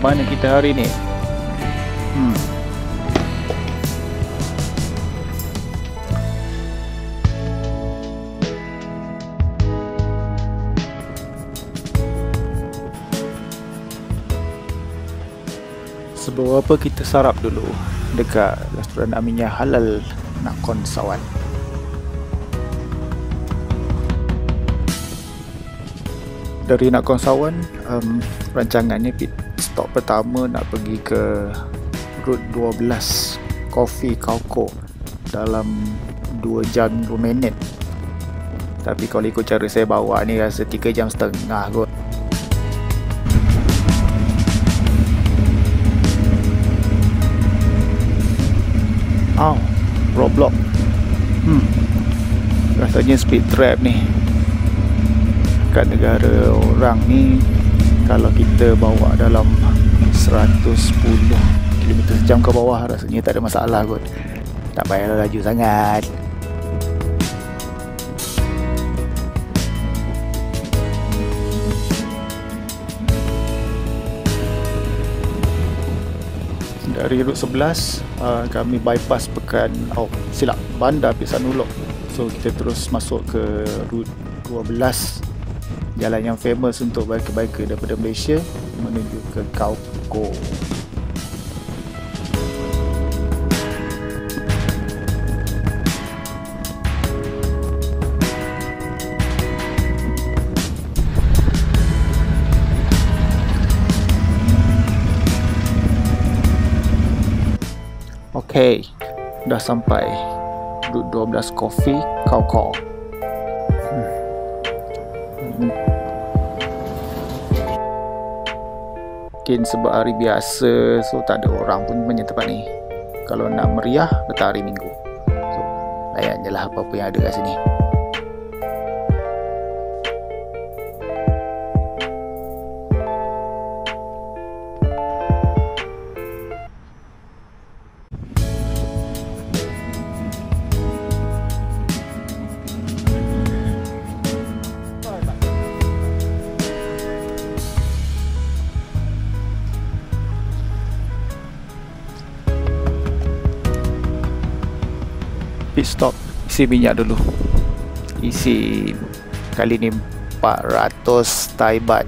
mana kita hari ni? Sebelum apa kita sarap dulu dekat restoran Aminyah Halal Nakhon Sawan. Dari Nakhon Sawan, rancangannya pit stop pertama nak pergi ke Route 12 Coffee Kauko dalam 2 jam 2 minit. Tapi kalau ikut cara saya bawa ni rasa 3 jam setengah kot. Roadblock. Rasanya speed trap ni. Kat negara orang ni, kalau kita bawa dalam 110 km sejam ke bawah rasanya tak ada masalah kot. Tak payah laju sangat. Dari Route 11 kami bypass Bandar Pisanulok. So kita terus masuk ke Route 12, jalan yang famous untuk biker-biker daripada Malaysia menuju ke Kauko. Okay, dah sampai Route 12 Coffee Kauko. Mungkin sebab hari biasa, so tak ada orang pun banyak tempat ni. Kalau nak meriah, letak hari Minggu. So, layan je lah apa-apa yang ada kat sini. Pit stop, isi minyak dulu. Isi kali ni 400 Thai baht.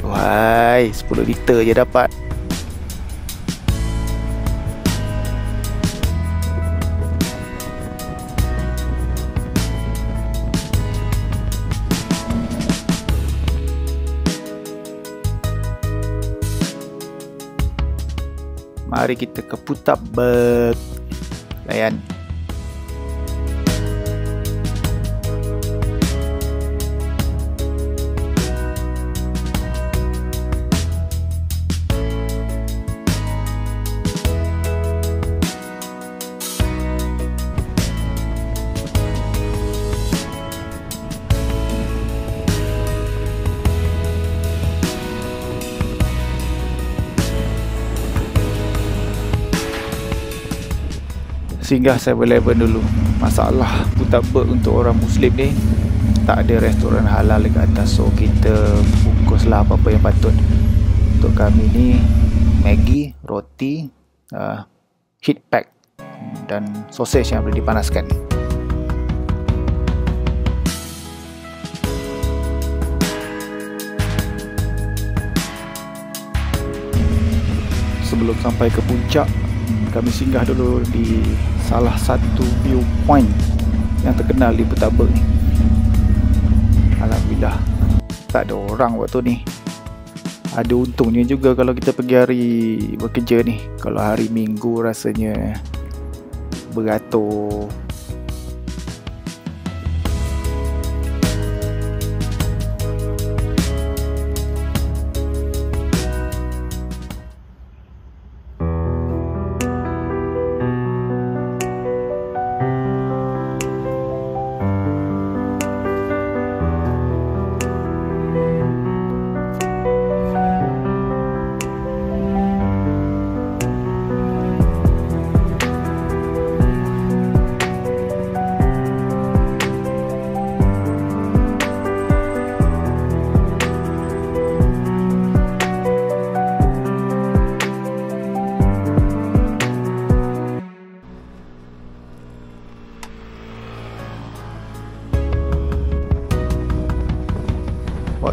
Wahai, 10 liter je dapat. Mari kita ke Putabeg. Layan. Singgah 7-Eleven dulu. Masalah Putabeg untuk orang Muslim ni, tak ada restoran halal dekat atas. So kita bungkuslah apa-apa yang patut. Untuk kami ni Maggi, roti, heat pack dan sausage yang boleh dipanaskan. Sebelum sampai ke puncak, kami singgah dulu di salah satu viewpoint yang terkenal di Putabeg ni. Alhamdulillah tak ada orang waktu ni. Ada untungnya juga kalau kita pergi hari bekerja ni. Kalau hari Minggu rasanya beratur.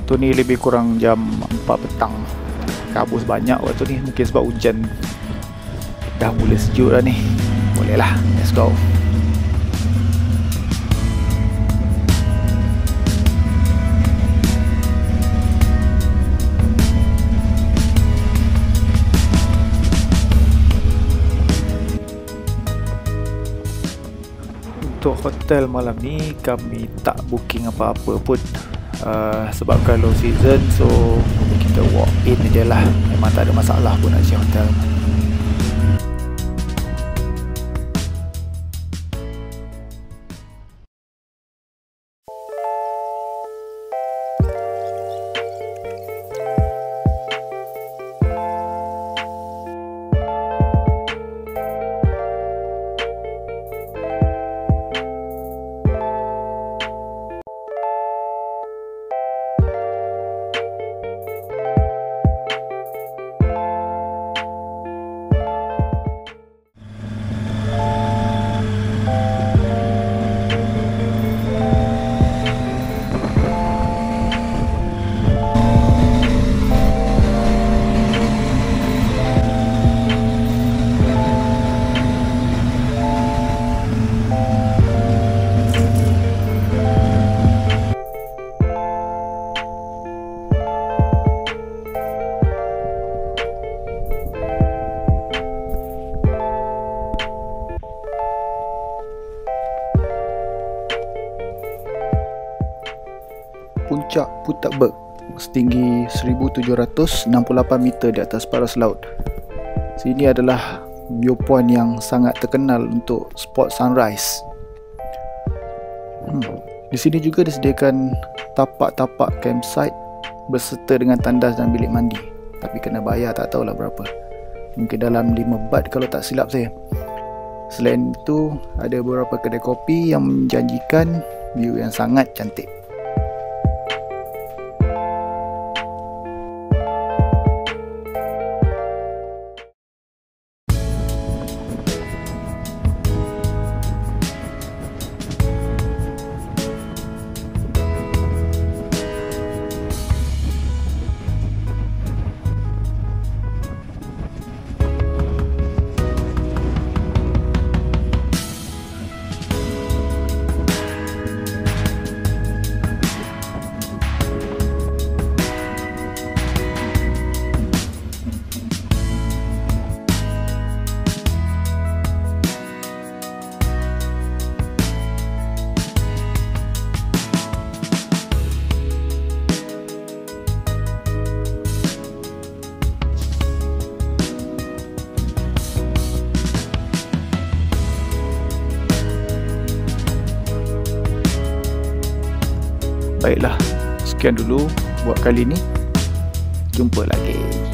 Waktu ni lebih kurang jam 4 petang. Kabus banyak waktu ni, mungkin sebab hujan. Dah mula sejuk dah ni. Boleh lah, let's go. Untuk hotel malam ni kami tak booking apa-apa pun, sebab kalau season so kita walk in je lah. Memang tak ada masalah pun nak cari hotel. Puncak Putakberg setinggi 1768 meter di atas paras laut. Sini adalah viewpoint yang sangat terkenal untuk spot sunrise. Di sini juga disediakan tapak-tapak campsite berserta dengan tandas dan bilik mandi. Tapi kena bayar, tak tahulah berapa. Mungkin dalam 5 baht kalau tak silap saya. Selain itu, ada beberapa kedai kopi yang menjanjikan view yang sangat cantik. Baiklah, sekian dulu buat kali ni. Jumpa lagi.